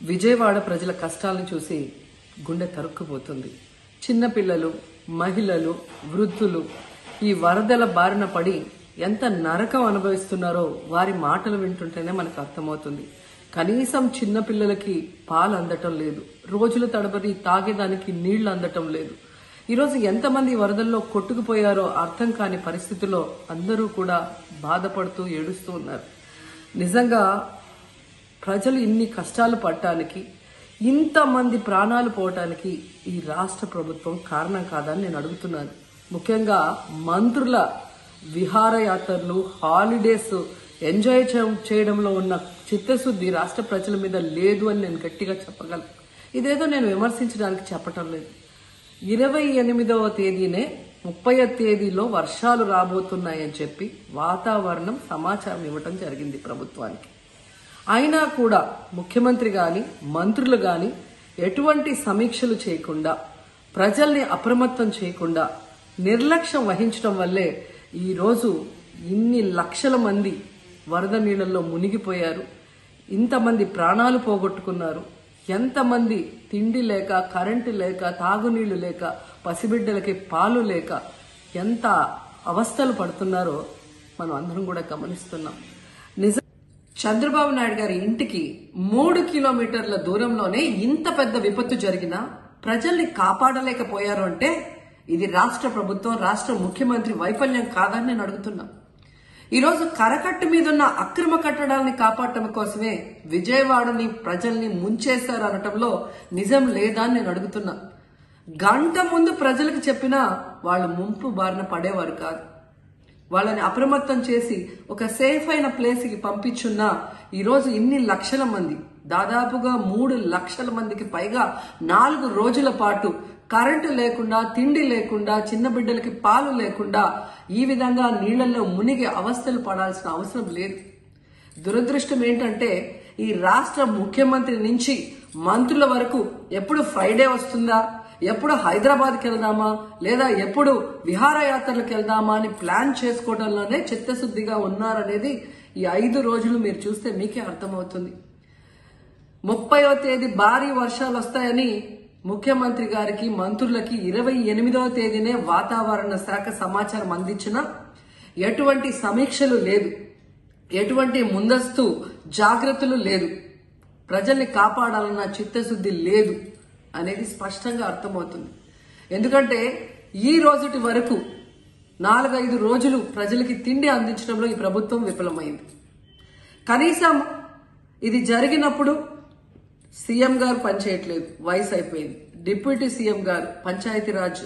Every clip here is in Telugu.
విజయవాడ ప్రజల కష్టాలను చూసి గుండె తరుక్కుపోతుంది. చిన్నపిల్లలు, మహిళలు, వృద్ధులు ఈ వరదల బారిన పడి ఎంత నరకం అనుభవిస్తున్నారో వారి మాటలు వింటుంటేనే మనకు అర్థమవుతుంది. కనీసం చిన్నపిల్లలకి పాలు అందటం లేదు, రోజుల తడబడి తాగేదానికి నీళ్లు అందటం లేదు. ఈరోజు ఎంతమంది వరదల్లో కొట్టుకుపోయారో అర్థం కాని పరిస్థితుల్లో అందరూ కూడా బాధపడుతూ ఏడుస్తూ ఉన్నారు. నిజంగా ప్రజలు ఇన్ని కష్టాలు పడటానికి, ఇంతమంది ప్రాణాలు పోవటానికి ఈ రాష్ట్ర ప్రభుత్వం కారణం కాదని నేను అడుగుతున్నాను. ముఖ్యంగా మంత్రుల విహారయాత్రలు, హాలిడేస్ ఎంజాయ్ చేయడంలో ఉన్న చిత్తశుద్ధి రాష్ట్ర ప్రజల మీద లేదు అని నేను గట్టిగా చెప్పగలను. ఇదేదో నేను విమర్శించడానికి చెప్పటం లేదు. 28వ తేదీనే 30వ తేదీలో వర్షాలు రాబోతున్నాయని చెప్పి వాతావరణం సమాచారం ఇవ్వటం జరిగింది ప్రభుత్వానికి. అయినా కూడా ముఖ్యమంత్రి గాని, మంత్రులు గాని ఎటువంటి సమీక్షలు చేయకుండా, ప్రజల్ని అప్రమత్తం చేయకుండా నిర్లక్ష్యం వహించడం వల్లే ఈరోజు ఇన్ని లక్షల మంది వరద నీళ్లలో మునిగిపోయారు. ఇంతమంది ప్రాణాలు పోగొట్టుకున్నారు. ఎంతమంది తిండి లేక, కరెంటు లేక, తాగునీళ్లు లేక, పసిబిడ్డలకి పాలు లేక ఎంత అవస్థలు పడుతున్నారో మనం అందరం కూడా గమనిస్తున్నాం. నిజం, చంద్రబాబు నాయుడు గారి ఇంటికి 3 కిలోమీటర్ల దూరంలోనే ఇంత పెద్ద విపత్తు జరిగినా ప్రజల్ని కాపాడలేకపోయారు అంటే ఇది రాష్ట్ర ప్రభుత్వం, రాష్ట్ర ముఖ్యమంత్రి వైఫల్యం కాదని నేను అడుగుతున్నా. ఈరోజు కరకట్టు మీదున్న అక్రమ కట్టడాలని కాపాడటం కోసమే విజయవాడని ప్రజల్ని ముంచేశారు అనటంలో నిజం లేదా అని నేను అడుగుతున్నా. గంట ముందు ప్రజలకు చెప్పినా వాళ్ళు ముంపు బారిన పడేవారు కాదు. వాళ్ళని అప్రమత్తం చేసి ఒక సేఫ్ అయిన ప్లేస్ కి పంపించున్నా ఈరోజు ఇన్ని లక్షల మంది, దాదాపుగా 3 లక్షల మందికి పైగా 4 రోజుల పాటు కరెంటు లేకుండా, తిండి లేకుండా, చిన్న బిడ్డలకి పాలు లేకుండా ఈ విధంగా నీళ్లలో మునిగి అవస్థలు పడాల్సిన అవసరం లేదు. దురదృష్టం ఏంటంటే ఈ రాష్ట్ర ముఖ్యమంత్రి నుంచి మంత్రుల వరకు ఎప్పుడు ఫ్రైడే వస్తుందా, ఎప్పుడు హైదరాబాద్కి వెళ్దామా, లేదా ఎప్పుడు విహారయాత్రలకు వెళ్దామా అని ప్లాన్ చేసుకోవడంలోనే చిత్తశుద్ధిగా ఉన్నారనేది ఈ 5 రోజులు మీరు చూస్తే మీకే అర్థమవుతుంది. 30వ తేదీ భారీ వర్షాలు వస్తాయని ముఖ్యమంత్రి గారికి, మంత్రులకి 28వ తేదీనే వాతావరణ శాఖ సమాచారం అందించినా ఎటువంటి సమీక్షలు లేదు, ఎటువంటి ముందస్తు జాగ్రత్తలు లేదు, ప్రజల్ని కాపాడాలన్న చిత్తశుద్ధి లేదు అనేది స్పష్టంగా అర్థమవుతుంది. ఎందుకంటే ఈ రోజుటి వరకు 4-5 రోజులు ప్రజలకి తిండి అందించడంలో ఈ ప్రభుత్వం విఫలమైంది. కనీసం ఇది జరిగినప్పుడు సీఎం గారు పనిచేయట్లేదు, వయసు అయిపోయింది. డిప్యూటీ సీఎం గారు, పంచాయతీరాజ్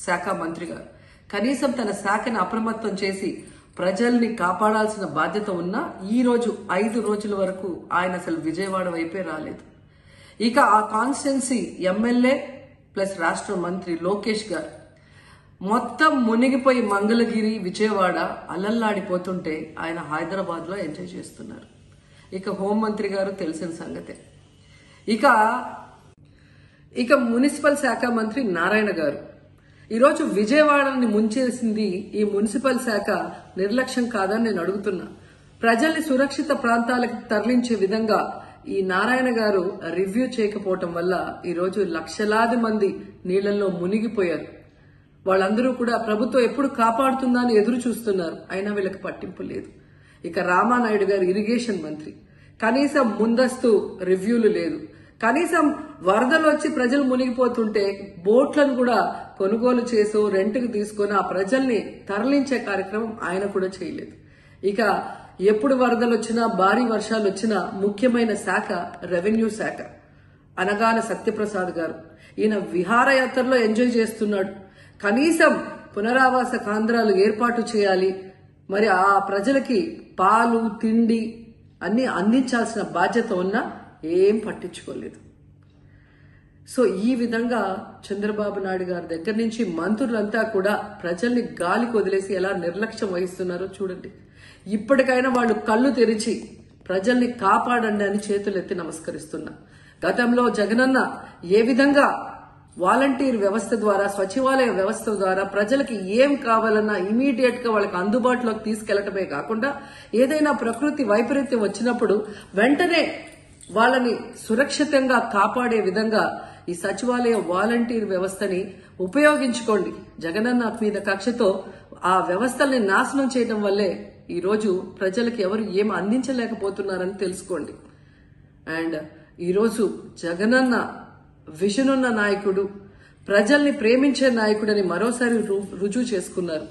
శాఖ మంత్రి గారు కనీసం తన శాఖను అప్రమత్తం చేసి ప్రజల్ని కాపాడాల్సిన బాధ్యత ఉన్నా ఈ రోజు 5 రోజుల వరకు ఆయన అసలు విజయవాడ వైపే రాలేదు. ఇక ఆ కాన్స్టిట్యున్సీ ఎమ్మెల్యే ప్లస్ రాష్ట్ర మంత్రి లోకేష్ గారు మొత్తం మునిగిపోయి మంగళగిరి, విజయవాడ అల్లల్లాడిపోతుంటే ఆయన హైదరాబాద్ లో ఎంజాయ్ చేస్తున్నారు. ఇక హోంమంత్రి గారు తెలిసిన సంగతే. ఇక మున్సిపల్ శాఖ మంత్రి నారాయణ గారు ఈరోజు విజయవాడని ముంచేసింది ఈ మున్సిపల్ శాఖ నిర్లక్ష్యం కాదని నేను అడుగుతున్నా. ప్రజల్ని సురక్షిత ప్రాంతాలకు తరలించే విధంగా ఈ నారాయణ గారు రివ్యూ చేయకపోవటం వల్ల ఈరోజు లక్షలాది మంది నీళ్లలో మునిగిపోయారు. వాళ్ళందరూ కూడా ప్రభుత్వం ఎప్పుడు కాపాడుతుందా అని ఎదురు చూస్తున్నారు. అయినా వీళ్ళకి పట్టింపు లేదు. ఇక రామానాయుడు గారు ఇరిగేషన్ మంత్రి, కనీసం ముందస్తు రివ్యూలు లేదు. కనీసం వరదలు వచ్చి ప్రజలు మునిగిపోతుంటే బోట్లను కూడా కొనుగోలు చేసో రెంట్కి తీసుకొని ఆ ప్రజల్ని తరలించే కార్యక్రమం ఆయన కూడా చేయలేదు. ఇక ఎప్పుడు వరదలు వచ్చినా, భారీ వర్షాలు వచ్చినా ముఖ్యమైన శాఖ రెవెన్యూ శాఖ. అనగాన సత్యప్రసాద్ గారు ఈయన విహారయాత్రలో ఎంజాయ్ చేస్తున్నాడు. కనీసం పునరావాస కేంద్రాలు ఏర్పాటు చేయాలి, మరి ఆ ప్రజలకి పాలు, తిండి అన్ని అందించాల్సిన బాధ్యత ఉన్నా ఏం పట్టించుకోలేదు. సో ఈ విధంగా చంద్రబాబు నాయుడు గారి దగ్గర నుంచి మంత్రులంతా కూడా ప్రజల్ని గాలికి వదిలేసి ఎలా నిర్లక్ష్యం వహిస్తున్నారో చూడండి. ఇప్పటికైనా వాళ్ళు కళ్ళు తెరిచి ప్రజల్ని కాపాడండి అని చేతులెత్తి నమస్కరిస్తున్నా. గతంలో జగనన్న ఏ విధంగా వాలంటీర్ వ్యవస్థ ద్వారా, సచివాలయ వ్యవస్థ ద్వారా ప్రజలకి ఏం కావాలన్నా ఇమీడియట్ గా వాళ్ళకి అందుబాటులోకి తీసుకెళ్లటమే కాకుండా ఏదైనా ప్రకృతి వైపరీత్యం వచ్చినప్పుడు వెంటనే వాళ్ళని సురక్షితంగా కాపాడే విధంగా ఈ సచివాలయ వాలంటీర్ వ్యవస్థని ఉపయోగించుకోండి. జగనన్న మీద కక్షతో ఆ వ్యవస్థల్ని నాశనం చేయడం వల్లే ఈ రోజు ప్రజలకు ఎవరు ఏం అందించలేకపోతున్నారని తెలుసుకోండి. అండ్ ఈరోజు జగనన్న విజన్ ఉన్న నాయకుడు, ప్రజల్ని ప్రేమించే నాయకుడని మరోసారి రుజువు చేసుకున్నారు.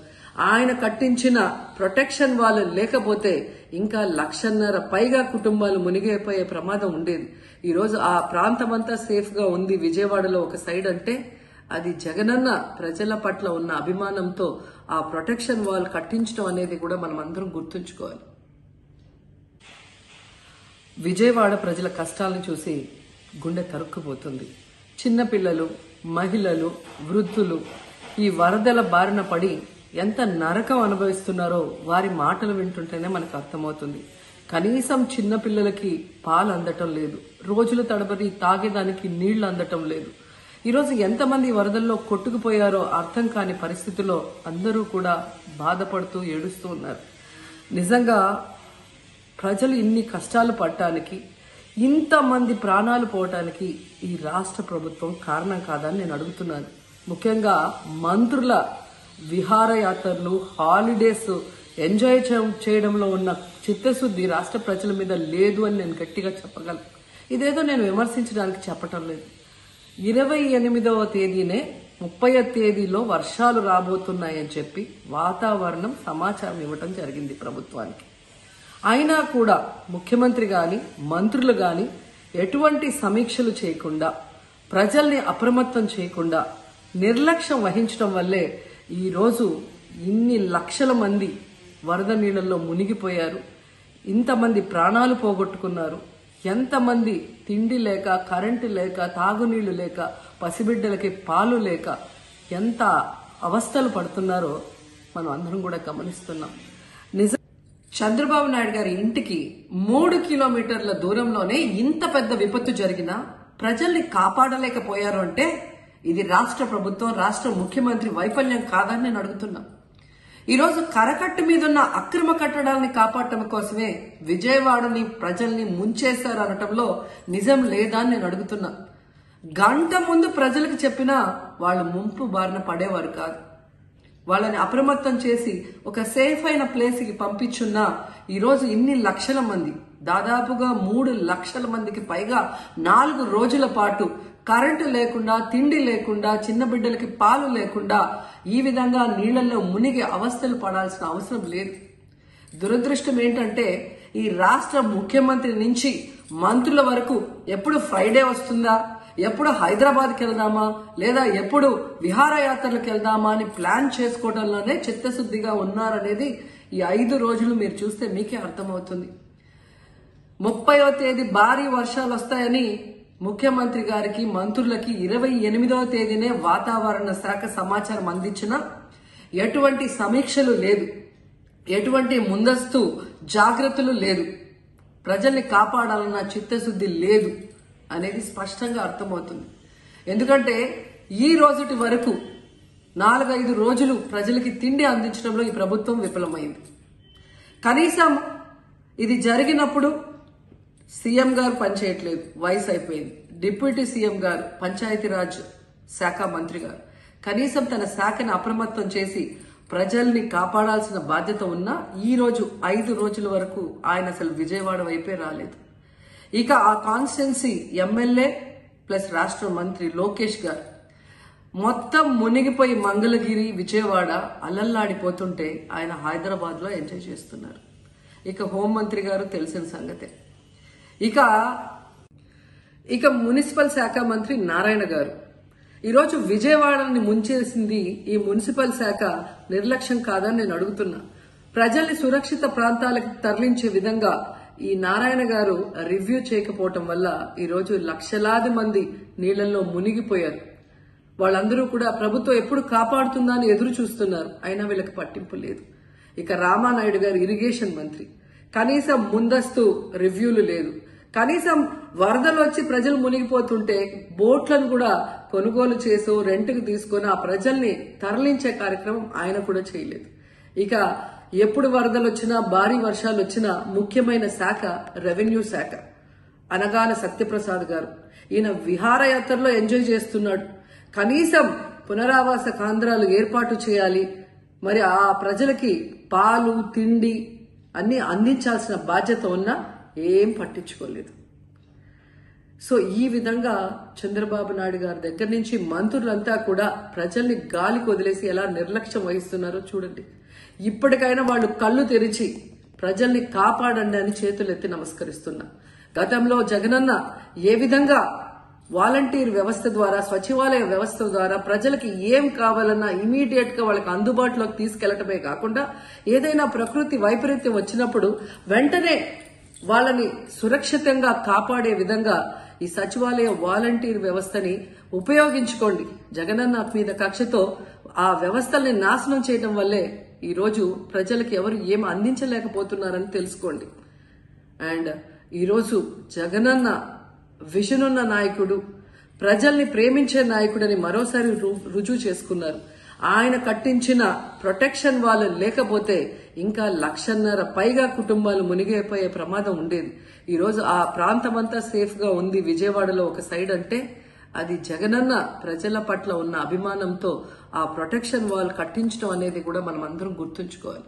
ఆయన కట్టించిన ప్రొటెక్షన్ వాళ్ళు లేకపోతే ఇంకా 1,50,000 పైగా కుటుంబాలు మునిగిపోయే ప్రమాదం ఉండేది. ఈ రోజు ఆ ప్రాంతమంతా సేఫ్ గా ఉంది విజయవాడలో ఒక సైడ్ అంటే అది జగనన్న ప్రజల పట్ల ఉన్న అభిమానంతో ఆ ప్రొటెక్షన్ వాల్ కట్టించడం అనేది కూడా మనం అందరం గుర్తుంచుకోవాలి. విజయవాడ ప్రజల కష్టాలను చూసి గుండె తరుక్కుపోతుంది. చిన్నపిల్లలు, మహిళలు, వృద్ధులు ఈ వరదల బారిన పడి ఎంత నరకం అనుభవిస్తున్నారో వారి మాటలు వింటుంటేనే మనకు అర్థమవుతుంది. కనీసం చిన్నపిల్లలకి పాలు అందటం లేదు, రోజుల తడబడి తాగేదానికి నీళ్లు అందటం లేదు. ఈరోజు ఎంతమంది వరదల్లో కొట్టుకుపోయారో అర్థం కాని పరిస్థితుల్లో అందరూ కూడా బాధపడుతూ ఏడుస్తూ ఉన్నారు. నిజంగా ప్రజలు ఇన్ని కష్టాలు పడటానికి, ఇంతమంది ప్రాణాలు పోవటానికి ఈ రాష్ట్ర ప్రభుత్వం కారణం కాదని నేను అడుగుతున్నాను. ముఖ్యంగా మంత్రుల విహారయాత్రలు, హాలిడేస్ ఎంజాయ్ చేయడంలో ఉన్న చిత్తశుద్ధి రాష్ట్ర ప్రజల మీద లేదు అని నేను గట్టిగా చెప్పగలను. ఇదేదో నేను విమర్శించడానికి చెప్పటం లేదు. 28వ తేదీనే 30వ తేదీలో వర్షాలు రాబోతున్నాయని చెప్పి వాతావరణం సమాచారం ఇవ్వటం జరిగింది ప్రభుత్వానికి. అయినా కూడా ముఖ్యమంత్రి గాని, మంత్రులు గాని ఎటువంటి సమీక్షలు చేయకుండా, ప్రజల్ని అప్రమత్తం చేయకుండా నిర్లక్ష్యం వహించడం వల్లే ఈ రోజు ఇన్ని లక్షల మంది వరద నీళ్ళల్లో మునిగిపోయారు. ఇంతమంది ప్రాణాలు పోగొట్టుకున్నారు. ఎంతమంది తిండి లేక, కరెంటు లేక, తాగునీళ్లు లేక, పసిబిడ్డలకి పాలు లేక ఎంత అవస్థలు పడుతున్నారో మనం అందరం కూడా గమనిస్తున్నాం. నిజం, చంద్రబాబు నాయుడు గారి ఇంటికి 3 కిలోమీటర్ల దూరంలోనే ఇంత పెద్ద విపత్తు జరిగినా ప్రజల్ని కాపాడలేకపోయారు అంటే ఇది రాష్ట్ర ప్రభుత్వం, రాష్ట్ర ముఖ్యమంత్రి వైఫల్యం కాదని నేను అడుగుతున్నా. ఈరోజు కరకట్టు మీదున్న అక్రమ కట్టడాలని కాపాడటం కోసమే విజయవాడని ప్రజల్ని ముంచేశారు అనటంలో నిజం లేదా అని నేను అడుగుతున్నా. గంట ముందు ప్రజలకు చెప్పినా వాళ్ళు ముంపు బారిన పడేవారు కాదు. వాళ్ళని అప్రమత్తం చేసి ఒక సేఫ్ అయిన ప్లేస్ కి పంపించున్నా ఈరోజు ఇన్ని లక్షల మంది, దాదాపుగా 3 లక్షల మందికి పైగా 4 రోజుల పాటు కరెంటు లేకుండా, తిండి లేకుండా, చిన్న బిడ్డలకి పాలు లేకుండా ఈ విధంగా నీళ్లలో మునిగి అవస్థలు పడాల్సిన అవసరం లేదు. దురదృష్టం ఏంటంటే ఈ రాష్ట్ర ముఖ్యమంత్రి నుంచి మంత్రుల వరకు ఎప్పుడు ఫ్రైడే వస్తుందా, ఎప్పుడు హైదరాబాద్కి వెళ్దామా, లేదా ఎప్పుడు విహారయాత్రలకు వెళ్దామా అని ప్లాన్ చేసుకోవడంలోనే చిత్తశుద్ధిగా ఉన్నారనేది ఈ 5 రోజులు మీరు చూస్తే మీకే అర్థమవుతుంది. 30వ తేదీ భారీ వర్షాలు వస్తాయని ముఖ్యమంత్రి గారికి, మంత్రులకి 28వ తేదీనే వాతావరణ శాఖ సమాచారం అందించినా ఎటువంటి సమీక్షలు లేదు, ఎటువంటి ముందస్తు జాగ్రత్తలు లేదు, ప్రజల్ని కాపాడాలన్న చిత్తశుద్ధి లేదు అనేది స్పష్టంగా అర్థమవుతుంది. ఎందుకంటే ఈ రోజుటి వరకు 4-5 రోజులు ప్రజలకి తిండి అందించడంలో ఈ ప్రభుత్వం విఫలమైంది. కనీసం ఇది జరిగినప్పుడు సీఎం గారు పనిచేయట్లేదు, వయసు అయిపోయింది. డిప్యూటీ సీఎం గారు, పంచాయతీరాజ్ శాఖ మంత్రి గారు కనీసం తన శాఖను అప్రమత్తం చేసి ప్రజల్ని కాపాడాల్సిన బాధ్యత ఉన్నా ఈ రోజు 5 రోజుల వరకు ఆయన అసలు విజయవాడ వైపే రాలేదు. ఇక ఆ కాన్స్టిట్యున్సీ ఎమ్మెల్యే ప్లస్ రాష్ట్ర మంత్రి లోకేష్ గారు మొత్తం మునిగిపోయి మంగళగిరి, విజయవాడ అలల్లాడిపోతుంటే ఆయన హైదరాబాద్ లో ఎంజాయ్ చేస్తున్నారు. ఇక హోంమంత్రి గారు తెలిసిన సంగతే. ఇక మున్సిపల్ శాఖ మంత్రి నారాయణ గారు ఈరోజు విజయవాడని ముంచేసింది ఈ మున్సిపల్ శాఖ నిర్లక్ష్యం కాదని నేను అడుగుతున్నా. ప్రజల్ని సురక్షిత ప్రాంతాలకు తరలించే విధంగా ఈ నారాయణ గారు రివ్యూ చేయకపోవటం వల్ల ఈరోజు లక్షలాది మంది నీళ్లలో మునిగిపోయారు. వాళ్ళందరూ కూడా ప్రభుత్వం ఎప్పుడు కాపాడుతుందా అని ఎదురు చూస్తున్నారు. అయినా వీళ్ళకి పట్టింపు లేదు. ఇక రామానాయుడు గారు ఇరిగేషన్ మంత్రి, కనీసం ముందస్తు రివ్యూలు లేదు. కనీసం వరదలు వచ్చి ప్రజలు మునిగిపోతుంటే బోట్లను కూడా కొనుగోలు చేసో రెంట్కి తీసుకొని ఆ ప్రజల్ని తరలించే కార్యక్రమం ఆయన కూడా చేయలేదు. ఇక ఎప్పుడు వరదలు వచ్చినా, భారీ వర్షాలు వచ్చినా ముఖ్యమైన శాఖ రెవెన్యూ శాఖ. అనగాన సత్యప్రసాద్ గారు. ఈయన విహారయాత్రలో ఎంజాయ్ చేస్తున్నాడు. కనీసం పునరావాస కేంద్రాలు ఏర్పాటు చేయాలి, మరి ఆ ప్రజలకి పాలు తిండి అన్ని అందించాల్సిన బాధ్యత ఉన్నా ఏం పట్టించుకోలేదు. సో ఈ విధంగా చంద్రబాబు నాయుడు గారి దగ్గర నుంచి మంత్రులంతా కూడా ప్రజల్ని గాలికి వదిలేసి ఎలా నిర్లక్ష్యం వహిస్తున్నారో చూడండి. ఇప్పటికైనా వాళ్ళు కళ్ళు తెరిచి ప్రజల్ని కాపాడండి అని చేతులెత్తి నమస్కరిస్తున్నా. గతంలో జగనన్న ఏ విధంగా వాలంటీర్ వ్యవస్థ ద్వారా, సచివాలయ వ్యవస్థ ద్వారా ప్రజలకి ఏం కావాలన్నా ఇమీడియట్ గా వాళ్ళకి అందుబాటులోకి తీసుకెళ్లటమే కాకుండా ఏదైనా ప్రకృతి వైపరీత్యం వచ్చినప్పుడు వెంటనే వాళ్ళని సురక్షితంగా కాపాడే విధంగా ఈ సచివాలయ వాలంటీర్ వ్యవస్థని ఉపయోగించుకోండి. జగనన్న మీద కక్షతో ఆ వ్యవస్థల్ని నాశనం చేయడం వల్లే ఈ రోజు ప్రజలకు ఎవరు ఏం అందించలేకపోతున్నారని తెలుసుకోండి. అండ్ ఈరోజు జగనన్న విజన్ ఉన్న నాయకుడు, ప్రజల్ని ప్రేమించే నాయకుడని మరోసారి రుజువు చేసుకున్నారు. ఆయన కట్టించిన ప్రొటెక్షన్ వాళ్ళు లేకపోతే ఇంకా 1,50,000 పైగా కుటుంబాలు మునిగిపోయే ప్రమాదం ఉండేది. ఈరోజు ఆ ప్రాంతమంతా సేఫ్ గా ఉంది విజయవాడలో ఒక సైడ్ అంటే అది జగనన్న ప్రజల పట్ల ఉన్న అభిమానంతో ఆ ప్రొటెక్షన్ వాల్ కట్టించడం అనేది కూడా మనం అందరం గుర్తుంచుకోవాలి.